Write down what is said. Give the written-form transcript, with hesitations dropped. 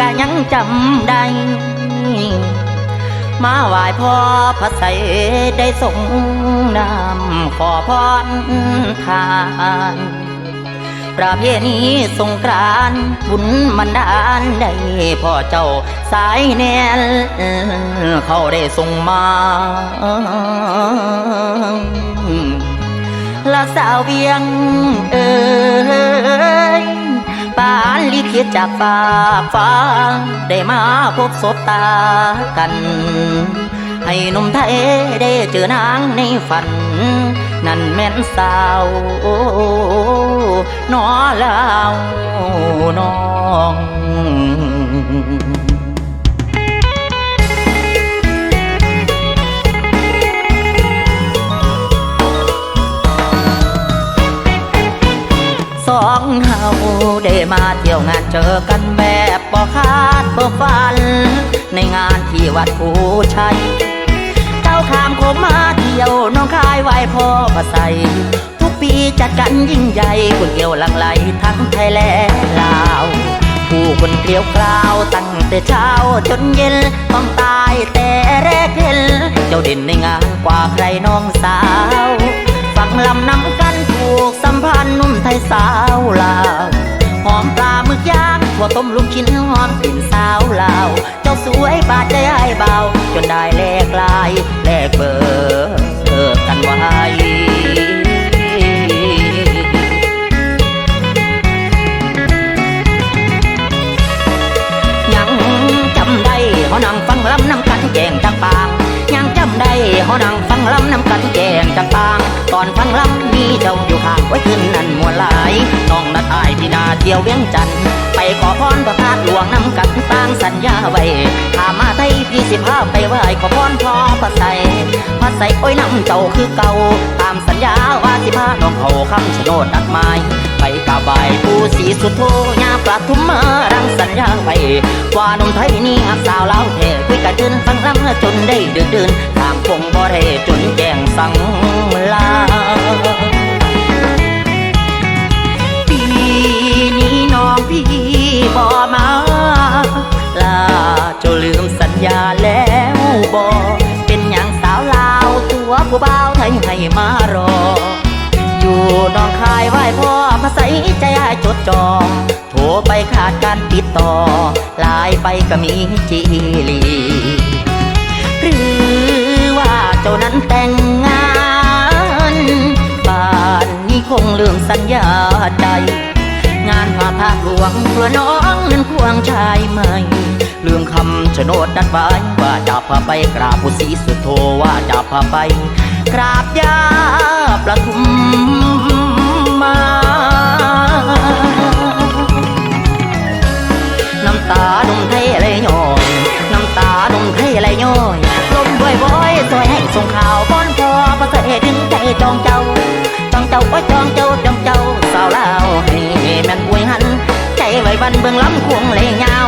ก็ยังจำได้มาไหว้พ่อพระไสยได้ส่งน้ำขอพรทานประเพณีสงกรานต์บุญมันดาลได้พ่อเจ้าสายแนนเขาได้ส่งมาละสาวเวียงเอ๋ยปานลิขิตจากฟ้าฟ้าได้มาพบศพตากันให้หนุ่มไทยได้เจอนางในฝันนั่นแม่นสาวนอลาวน้องสองเฮาได้มาเที่ยวงานเจอกันแบบบ่คาดบ่ฝันในงานที่วัดภูชัยเจ้าข้ามโคมมาเที่ยวน้องคายไหว้พ่อพระไสยทุกปีจัดกันยิ่งใหญ่คนเกี่ยวหลั่งไหลทั้งไทยและลาวผู้คนเกลียวกล่าวตั้งแต่เช้าจนเย็นต้องตายแต่แรกเห็นเจ้าเด่นในงานกว่าใครน้องสาวฟังลำนำกันผูกสัมพันธ์นุ่มไทยสาวลาวหอมปลาหมึกย่างหัวต้มลูกชิ้นหอมกลิ่นสาวลาวเจ้าสวยบาดใจให้เบาจนได้แลกลายแลกเบอร์กันไว้ยังจำได้เขานั่งฟังลำนำกันแจงจังปางยังจำได้เขานั่งฟังลำนำกันแจงจังปางตอนฟังลำมีเจ้าอยู่ข้างไว้ขึ้นนั่นมวลหลายน้องนัดอายพี่นาเที่ยวเวียงจันทร์ไปขอพรพระธาตุหลวงนำกันต่างสัญญาไว้ถ้ามาไทยพี่สิพาไปไหว้ขอพรพ่อพระไสยพระไสยโอ้ยนำเจ้าคือเก่าตามสัญญาว่าสิพาน้องเขาคำชะโนดนัดหมายไปกราบไหว้ปู่ศรีสุโธญาปทุมมารังสัญญาไว้ว่าหนุ่มไทยนี่หักสาวลาวแท้คุยกันเดินฟังลำจนได้เดินทางคงบ่ได้จนแจ้งสังลาปีนี้น้องพี่บ่มาลาเจ้าลืมสัญญาแล้วบ่เป็นอย่างสาวลาวตัวผู้บ่าวไทยให้มารออยู่น้องคายไหว้พ่อพระไสยใจให้จดจอโทรไปขาดการติดต่อไลน์ไปก็มีจีลีหรือว่าเจ้านั้นแต่งงานบ้านนี้คงลืมสัญญาใดงานพระธาตุหลวงเพื่อน้องนั้นควงชายใหม่ลืมคำชะโนดนัดไว้ว่าจะพาไปกราบปู่ศรีสุโธว่าจะพาไปกราบย่าปทุมมาน้ำตาดมไทยไหลย้อยน้ำตาดมไทยไหลย้อยลมบ่อยๆซอยให้ส่งข่าวป้อนพอพระเสด็จดึงใจจองเจ้าว่าจองเจ้าสาวลาวให้แม่นอวยหันใจไว้บันเบิ่งล้ำควงเลยยาว